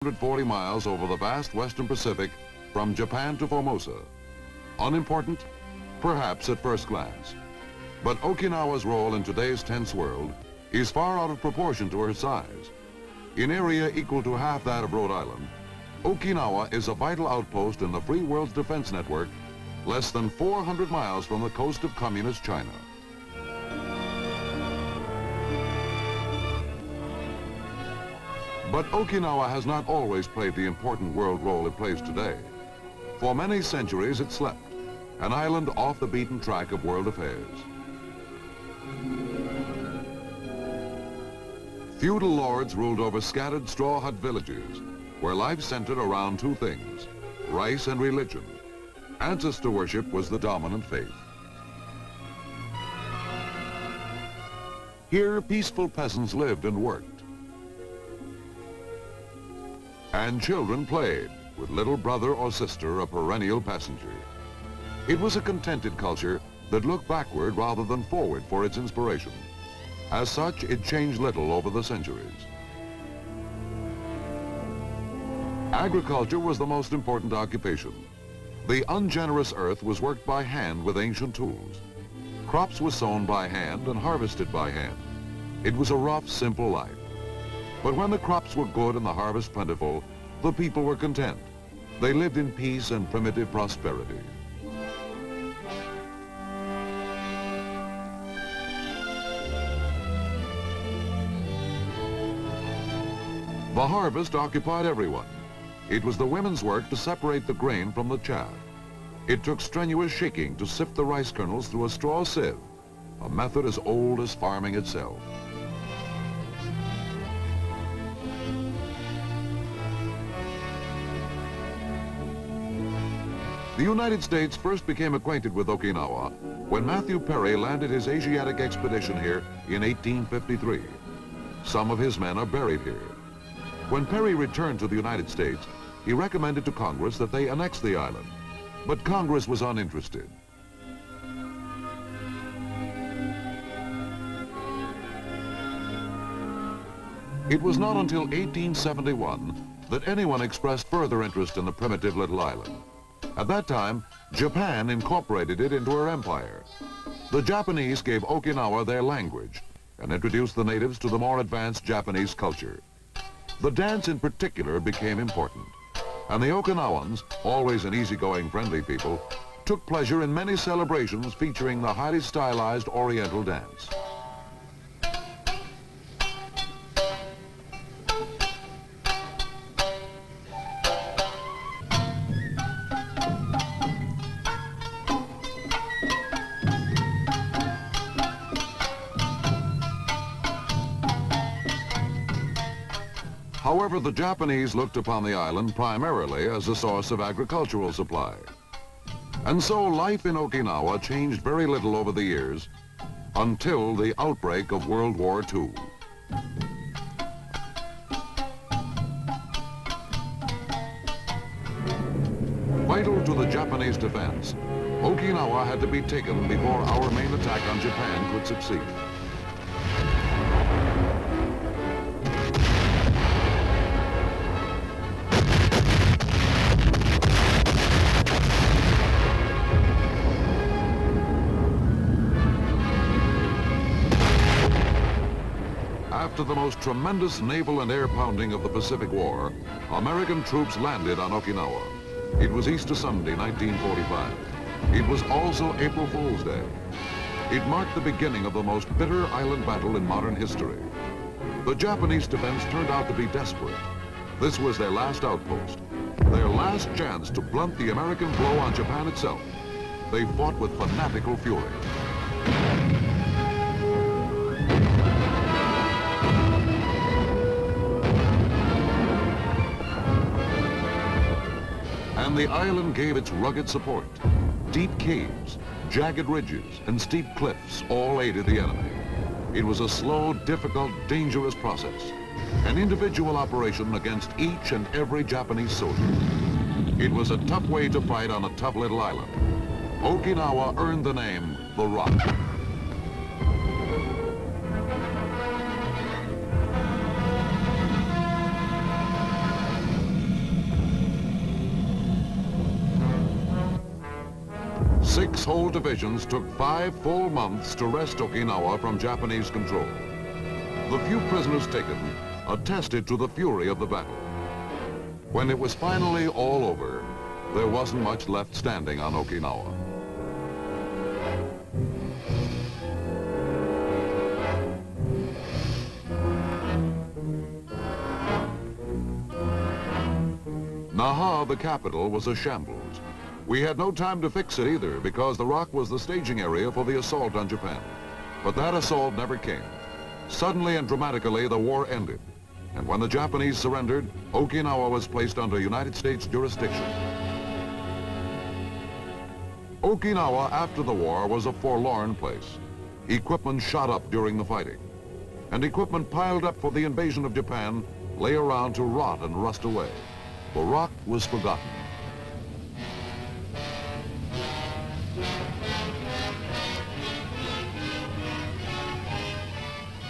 140 miles over the vast western Pacific from Japan to Formosa. Unimportant? Perhaps at first glance. But Okinawa's role in today's tense world is far out of proportion to her size. In area equal to half that of Rhode Island, Okinawa is a vital outpost in the free world's defense network, less than 400 miles from the coast of communist China. But Okinawa has not always played the important world role it plays today. For many centuries it slept, an island off the beaten track of world affairs. Feudal lords ruled over scattered straw hut villages, where life centered around two things, rice and religion. Ancestor worship was the dominant faith. Here, peaceful peasants lived and worked. And children played, with little brother or sister a perennial passenger. It was a contented culture that looked backward rather than forward for its inspiration. As such, it changed little over the centuries. Agriculture was the most important occupation. The ungenerous earth was worked by hand with ancient tools. Crops were sown by hand and harvested by hand. It was a rough, simple life. But when the crops were good and the harvest plentiful, the people were content. They lived in peace and primitive prosperity. The harvest occupied everyone. It was the women's work to separate the grain from the chaff. It took strenuous shaking to sift the rice kernels through a straw sieve, a method as old as farming itself. The United States first became acquainted with Okinawa when Matthew Perry landed his Asiatic expedition here in 1853. Some of his men are buried here. When Perry returned to the United States, he recommended to Congress that they annex the island, but Congress was uninterested. It was not until 1871 that anyone expressed further interest in the primitive little island. At that time, Japan incorporated it into her empire. The Japanese gave Okinawa their language and introduced the natives to the more advanced Japanese culture. The dance in particular became important, and the Okinawans, always an easygoing, friendly people, took pleasure in many celebrations featuring the highly stylized Oriental dance. However, the Japanese looked upon the island primarily as a source of agricultural supply. And so life in Okinawa changed very little over the years until the outbreak of World War II. Vital to the Japanese defense, Okinawa had to be taken before our main attack on Japan could succeed. After the most tremendous naval and air pounding of the Pacific War, American troops landed on Okinawa. It was Easter Sunday, 1945. It was also April Fool's Day. It marked the beginning of the most bitter island battle in modern history. The Japanese defense turned out to be desperate. This was their last outpost, their last chance to blunt the American blow on Japan itself. They fought with fanatical fury. And the island gave its rugged support. Deep caves, jagged ridges, and steep cliffs all aided the enemy. It was a slow, difficult, dangerous process, an individual operation against each and every Japanese soldier. It was a tough way to fight on a tough little island. Okinawa earned the name the Rock. 6 whole divisions took 5 full months to wrest Okinawa from Japanese control. The few prisoners taken attested to the fury of the battle. When it was finally all over, there wasn't much left standing on Okinawa. Naha, the capital, was a shambles. We had no time to fix it either, because the rock was the staging area for the assault on Japan. But that assault never came. Suddenly and dramatically, the war ended. And when the Japanese surrendered, Okinawa was placed under United States jurisdiction. Okinawa, after the war, was a forlorn place. Equipment shot up during the fighting. And equipment piled up for the invasion of Japan lay around to rot and rust away. The rock was forgotten.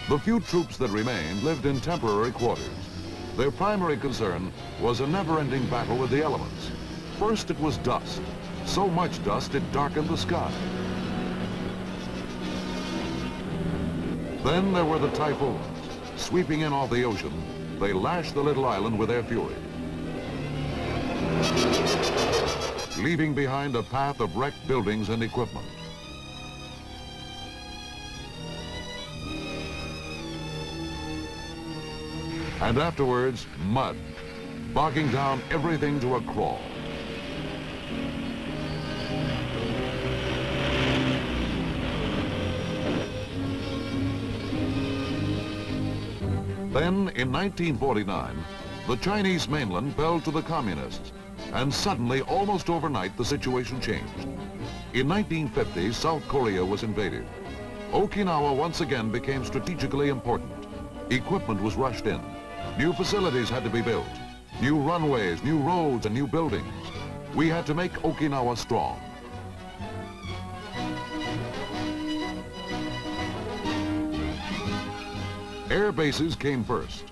The few troops that remained lived in temporary quarters. Their primary concern was a never-ending battle with the elements. First it was dust. So much dust it darkened the sky. Then there were the typhoons. Sweeping in off the ocean, they lashed the little island with their fury, leaving behind a path of wrecked buildings and equipment. And afterwards, mud, bogging down everything to a crawl. Then, in 1949, the Chinese mainland fell to the communists, and suddenly, almost overnight, the situation changed. In 1950, South Korea was invaded. Okinawa once again became strategically important. Equipment was rushed in. New facilities had to be built. New runways, new roads, and new buildings. We had to make Okinawa strong. Air bases came first.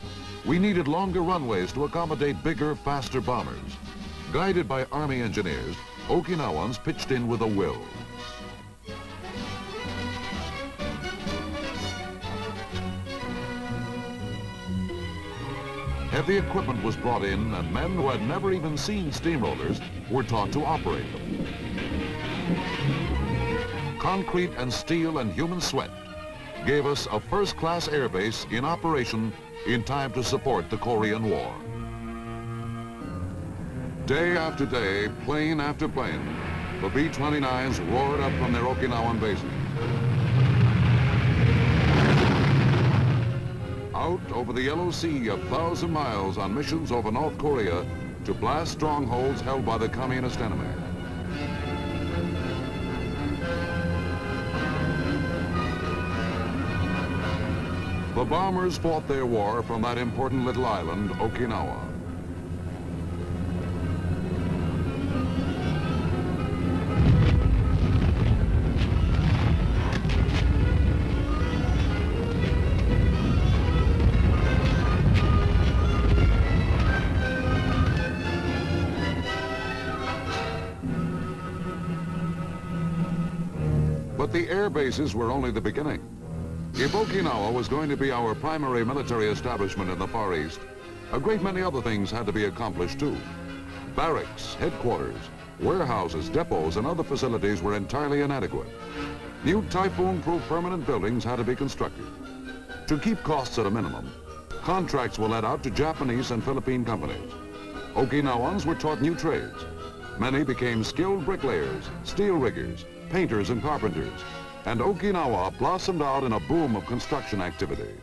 We needed longer runways to accommodate bigger, faster bombers. Guided by Army engineers, Okinawans pitched in with a will. Heavy equipment was brought in, and men who had never even seen steamrollers were taught to operate them. Concrete and steel and human sweat gave us a first-class airbase in operation in time to support the Korean War. Day after day, plane after plane, the B-29s roared up from their Okinawan bases. Out over the Yellow Sea, 1,000 miles on missions over North Korea to blast strongholds held by the communist enemy. The bombers fought their war from that important little island, Okinawa. But the air bases were only the beginning. If Okinawa was going to be our primary military establishment in the Far East, a great many other things had to be accomplished too. Barracks, headquarters, warehouses, depots, and other facilities were entirely inadequate. New typhoon-proof permanent buildings had to be constructed. To keep costs at a minimum, contracts were let out to Japanese and Philippine companies. Okinawans were taught new trades. Many became skilled bricklayers, steel riggers, painters, and carpenters. And Okinawa blossomed out in a boom of construction activity.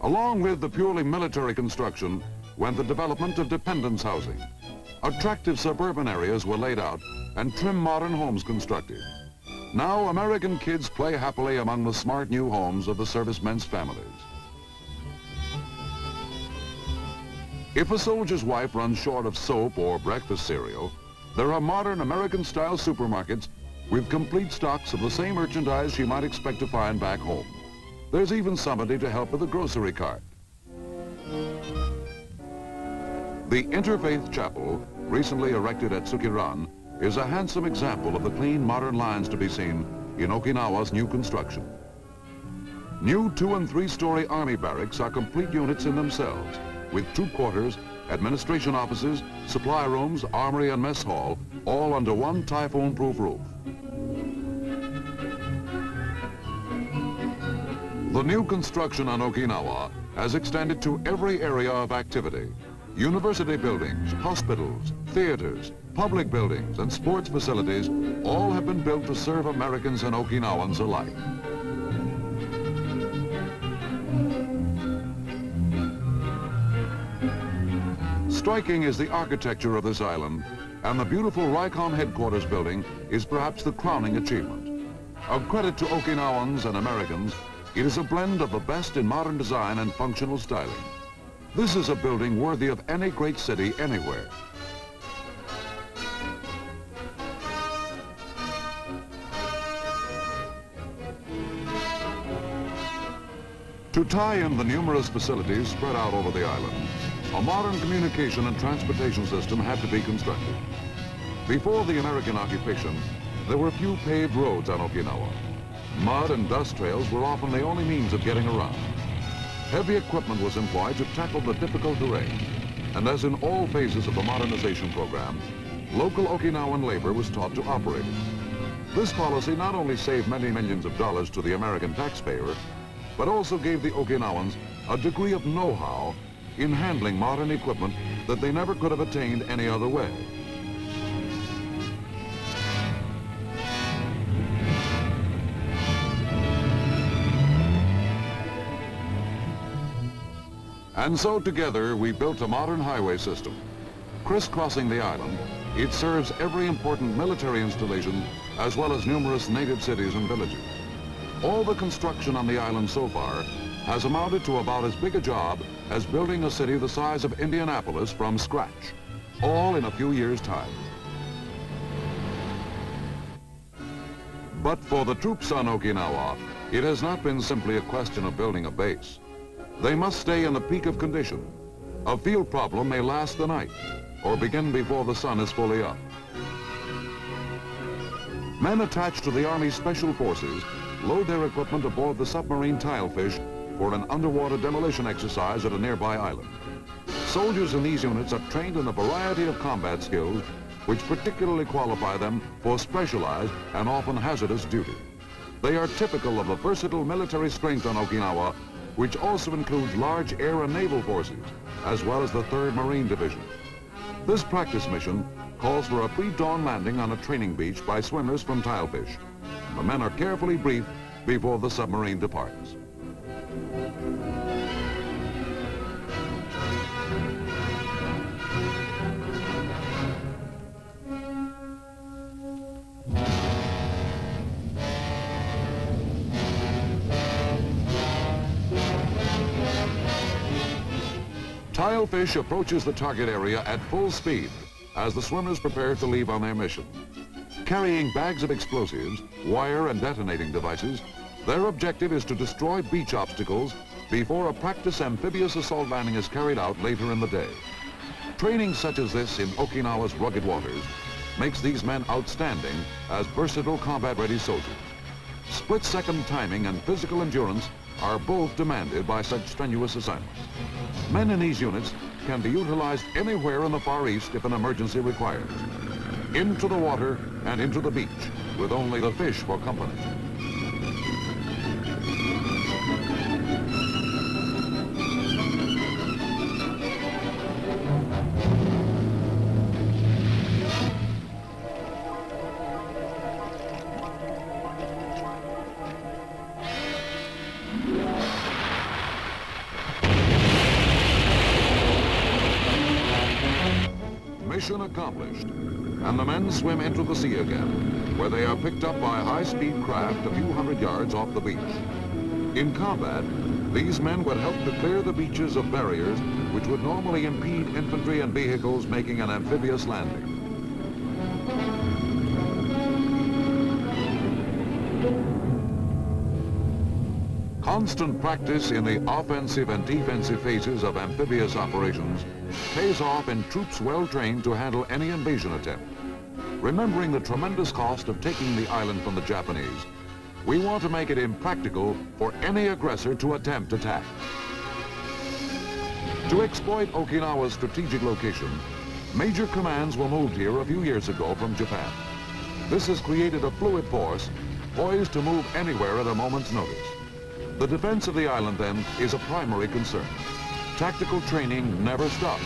Along with the purely military construction went the development of dependence housing. Attractive suburban areas were laid out and trim modern homes constructed. Now American kids play happily among the smart new homes of the servicemen's families. If a soldier's wife runs short of soap or breakfast cereal, there are modern American-style supermarkets with complete stocks of the same merchandise she might expect to find back home. There's even somebody to help with the grocery cart. The Interfaith Chapel, recently erected at Sukiran, is a handsome example of the clean modern lines to be seen in Okinawa's new construction. New 2- and 3-story Army barracks are complete units in themselves, with troop quarters, administration offices, supply rooms, armory and mess hall, all under one typhoon-proof roof. The new construction on Okinawa has extended to every area of activity. University buildings, hospitals, theaters, public buildings, and sports facilities all have been built to serve Americans and Okinawans alike. Striking is the architecture of this island, and the beautiful RICOM headquarters building is perhaps the crowning achievement. Of credit to Okinawans and Americans, it is a blend of the best in modern design and functional styling. This is a building worthy of any great city anywhere. To tie in the numerous facilities spread out over the island, a modern communication and transportation system had to be constructed. Before the American occupation, there were few paved roads on Okinawa. Mud and dust trails were often the only means of getting around. Heavy equipment was employed to tackle the difficult terrain, and as in all phases of the modernization program, local Okinawan labor was taught to operate it. This policy not only saved many millions of dollars to the American taxpayer, but also gave the Okinawans a degree of know-how in handling modern equipment that they never could have attained any other way. And so together we built a modern highway system. Crisscrossing the island, it serves every important military installation as well as numerous native cities and villages. All the construction on the island so far has amounted to about as big a job as building a city the size of Indianapolis from scratch, all in a few years' time. But for the troops on Okinawa, it has not been simply a question of building a base. They must stay in the peak of condition. A field problem may last the night or begin before the sun is fully up. Men attached to the Army Special Forces load their equipment aboard the submarine Tilefish for an underwater demolition exercise at a nearby island. Soldiers in these units are trained in a variety of combat skills which particularly qualify them for specialized and often hazardous duty. They are typical of the versatile military strength on Okinawa, which also includes large air and naval forces, as well as the 3rd Marine Division. This practice mission calls for a pre-dawn landing on a training beach by swimmers from Tilefish. The men are carefully briefed before the submarine departs. Tilefish approaches the target area at full speed as the swimmers prepare to leave on their mission. Carrying bags of explosives, wire and detonating devices, their objective is to destroy beach obstacles before a practice amphibious assault landing is carried out later in the day. Training such as this in Okinawa's rugged waters makes these men outstanding as versatile combat-ready soldiers. Split-second timing and physical endurance are both demanded by such strenuous assignments. Men in these units can be utilized anywhere in the Far East if an emergency requires. Into the water and into the beach, with only the fish for company. Mission accomplished, and the men swim into the sea again, where they are picked up by a high-speed craft a few hundred yards off the beach. In combat, these men would help to clear the beaches of barriers which would normally impede infantry and vehicles making an amphibious landing. Constant practice in the offensive and defensive phases of amphibious operations pays off in troops well trained to handle any invasion attempt. Remembering the tremendous cost of taking the island from the Japanese, we want to make it impractical for any aggressor to attempt attack. To exploit Okinawa's strategic location, major commands were moved here a few years ago from Japan. This has created a fluid force poised to move anywhere at a moment's notice. The defense of the island, then, is a primary concern. Tactical training never stops.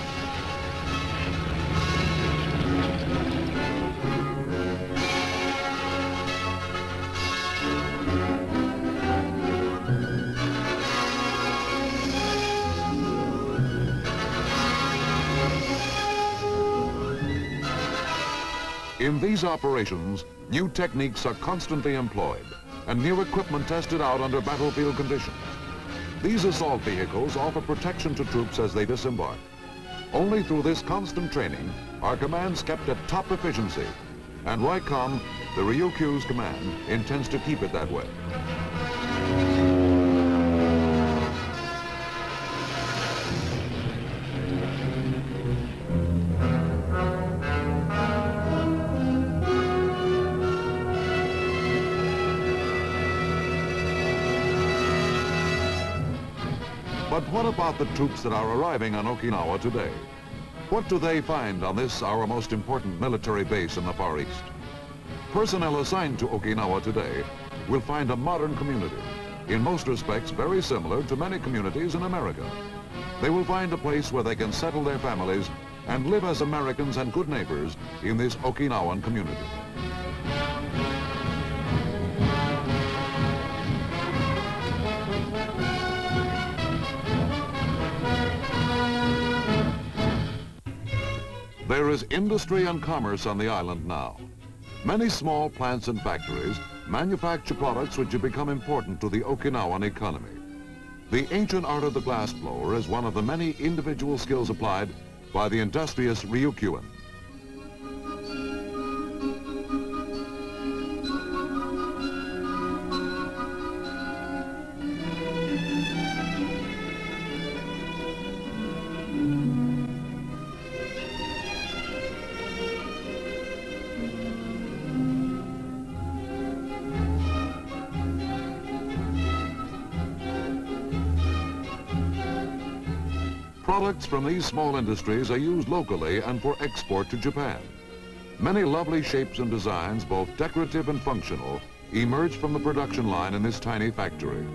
In these operations, new techniques are constantly employed and new equipment tested out under battlefield conditions. These assault vehicles offer protection to troops as they disembark. Only through this constant training are commands kept at top efficiency, and WWII, the Ryukyu's command, intends to keep it that way. But what about the troops that are arriving on Okinawa today? What do they find on this, our most important military base in the Far East? Personnel assigned to Okinawa today will find a modern community, in most respects very similar to many communities in America. They will find a place where they can settle their families and live as Americans and good neighbors in this Okinawan community. There is industry and commerce on the island now. Many small plants and factories manufacture products which have become important to the Okinawan economy. The ancient art of the glass blower is one of the many individual skills applied by the industrious Ryukyuan. Products from these small industries are used locally and for export to Japan. Many lovely shapes and designs, both decorative and functional, emerge from the production line in this tiny factory.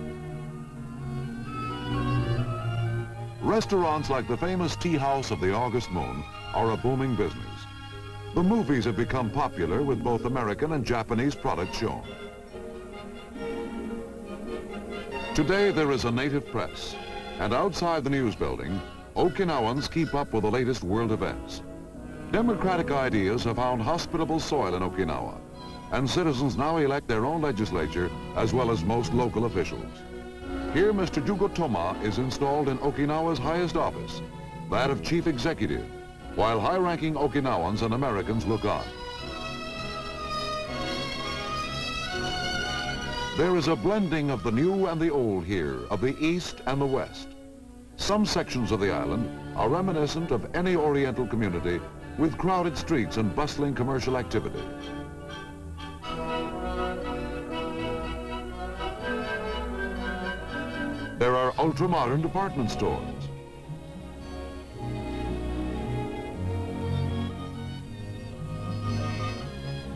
Restaurants like the famous Tea House of the August Moon are a booming business. The movies have become popular with both American and Japanese products shown. Today there is a native press, and outside the news building, Okinawans keep up with the latest world events. Democratic ideas have found hospitable soil in Okinawa, and citizens now elect their own legislature as well as most local officials. Here, Mr. Jugo Toma is installed in Okinawa's highest office, that of Chief Executive, while high-ranking Okinawans and Americans look on. There is a blending of the new and the old here, of the East and the West. Some sections of the island are reminiscent of any Oriental community with crowded streets and bustling commercial activity. There are ultra-modern department stores.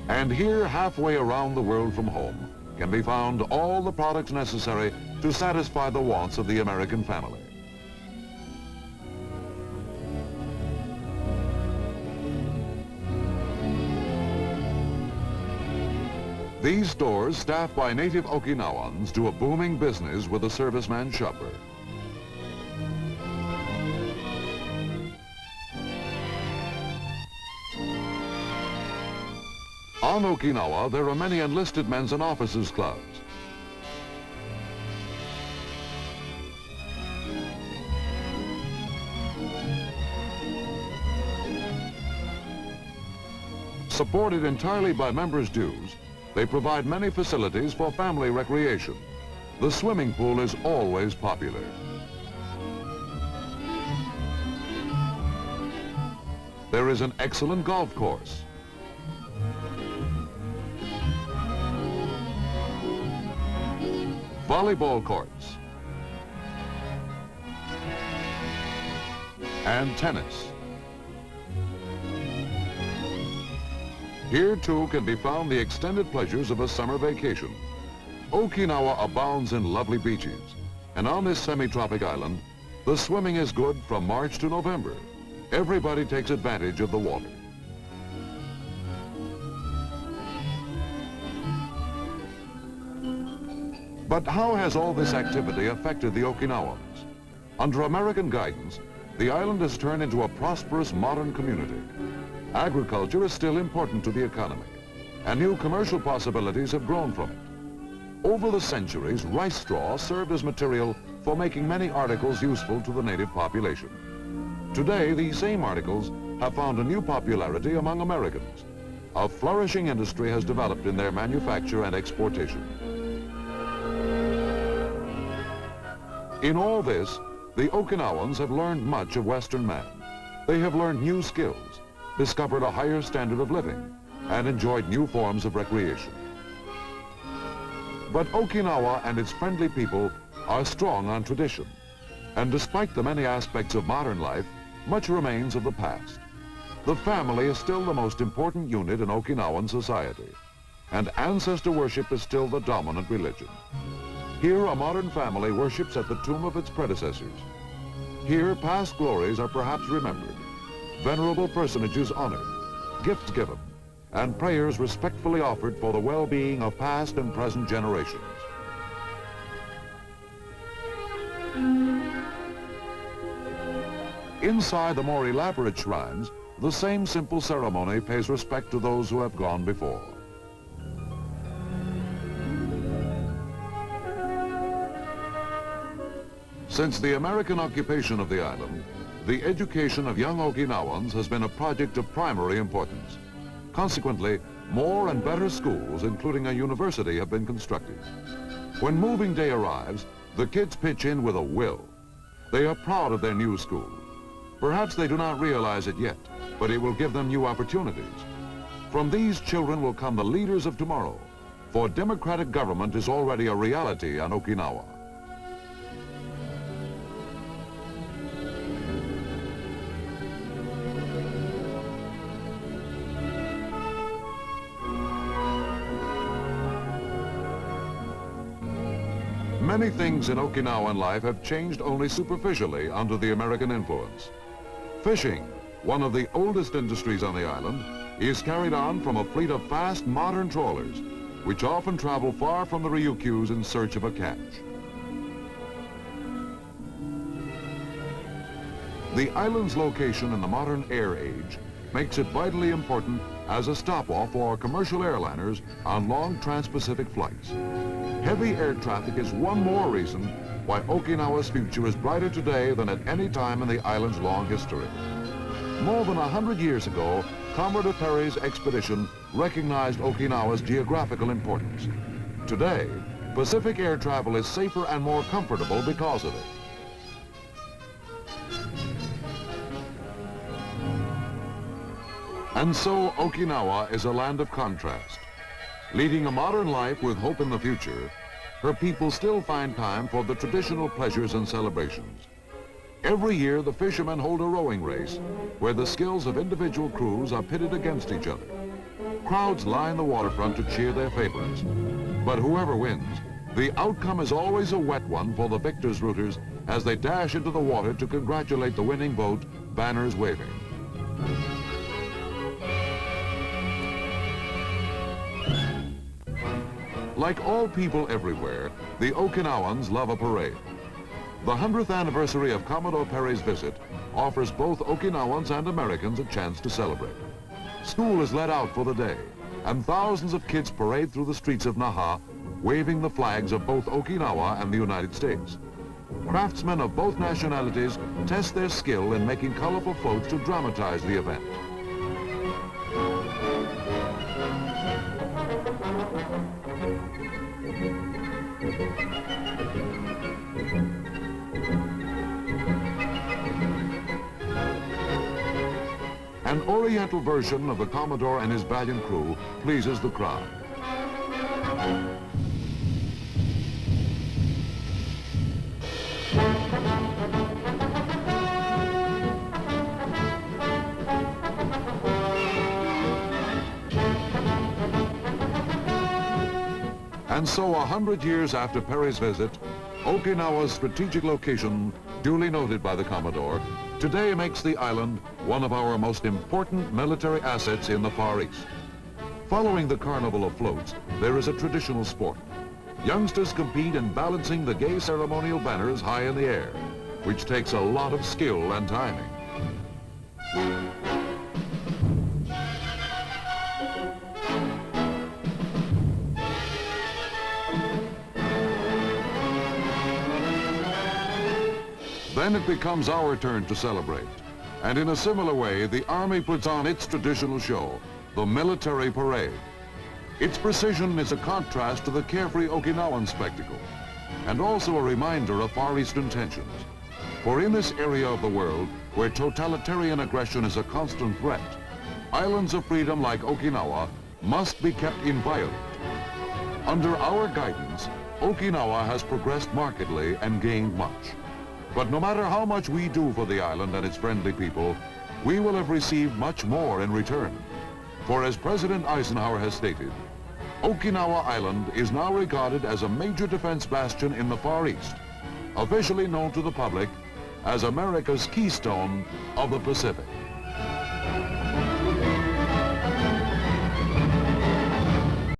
And here, halfway around the world from home, can be found all the products necessary to satisfy the wants of the American family. These stores, staffed by native Okinawans, do a booming business with the serviceman shopper. On Okinawa, there are many enlisted men's and officers' clubs. Supported entirely by members' dues, they provide many facilities for family recreation. The swimming pool is always popular. There is an excellent golf course. Volleyball courts. And tennis. Here too can be found the extended pleasures of a summer vacation. Okinawa abounds in lovely beaches, and on this semi-tropic island, the swimming is good from March to November. Everybody takes advantage of the water. But how has all this activity affected the Okinawans? Under American guidance, the island has turned into a prosperous modern community. Agriculture is still important to the economy, and new commercial possibilities have grown from it. Over the centuries, rice straw served as material for making many articles useful to the native population. Today, these same articles have found a new popularity among Americans. A flourishing industry has developed in their manufacture and exportation. In all this, the Okinawans have learned much of Western man. They have learned new skills, discovered a higher standard of living, and enjoyed new forms of recreation. But Okinawa and its friendly people are strong on tradition. And despite the many aspects of modern life, much remains of the past. The family is still the most important unit in Okinawan society, and ancestor worship is still the dominant religion. Here, a modern family worships at the tomb of its predecessors. Here, past glories are perhaps remembered, venerable personages honored, gifts given, and prayers respectfully offered for the well-being of past and present generations. Inside the more elaborate shrines, the same simple ceremony pays respect to those who have gone before. Since the American occupation of the island, the education of young Okinawans has been a project of primary importance. Consequently, more and better schools, including a university, have been constructed. When moving day arrives, the kids pitch in with a will. They are proud of their new school. Perhaps they do not realize it yet, but it will give them new opportunities. From these children will come the leaders of tomorrow, for democratic government is already a reality on Okinawa. Many things in Okinawan life have changed only superficially under the American influence. Fishing, one of the oldest industries on the island, is carried on from a fleet of fast, modern trawlers, which often travel far from the Ryukyus in search of a catch. The island's location in the modern air age makes it vitally important as a stop-off for commercial airliners on long trans-Pacific flights. Heavy air traffic is one more reason why Okinawa's future is brighter today than at any time in the island's long history. More than 100 years ago, Commodore Perry's expedition recognized Okinawa's geographical importance. Today, Pacific air travel is safer and more comfortable because of it. And so Okinawa is a land of contrast. Leading a modern life with hope in the future, her people still find time for the traditional pleasures and celebrations. Every year, the fishermen hold a rowing race where the skills of individual crews are pitted against each other. Crowds line the waterfront to cheer their favorites. But whoever wins, the outcome is always a wet one for the victors' rooters as they dash into the water to congratulate the winning boat, banners waving. Like all people everywhere, the Okinawans love a parade. The 100th anniversary of Commodore Perry's visit offers both Okinawans and Americans a chance to celebrate. School is let out for the day, and thousands of kids parade through the streets of Naha, waving the flags of both Okinawa and the United States. Craftsmen of both nationalities test their skill in making colorful floats to dramatize the event. An oriental version of the Commodore and his valiant crew pleases the crowd. And so 100 years after Perry's visit, Okinawa's strategic location, duly noted by the Commodore, today makes the island one of our most important military assets in the Far East. Following the carnival of floats, there is a traditional sport. Youngsters compete in balancing the gay ceremonial banners high in the air, which takes a lot of skill and timing. Then it becomes our turn to celebrate. And in a similar way, the Army puts on its traditional show, the military parade. Its precision is a contrast to the carefree Okinawan spectacle, and also a reminder of Far Eastern tensions. For in this area of the world, where totalitarian aggression is a constant threat, islands of freedom like Okinawa must be kept inviolate. Under our guidance, Okinawa has progressed markedly and gained much. But no matter how much we do for the island and its friendly people, we will have received much more in return. For as President Eisenhower has stated, Okinawa Island is now regarded as a major defense bastion in the Far East, officially known to the public as America's keystone of the Pacific.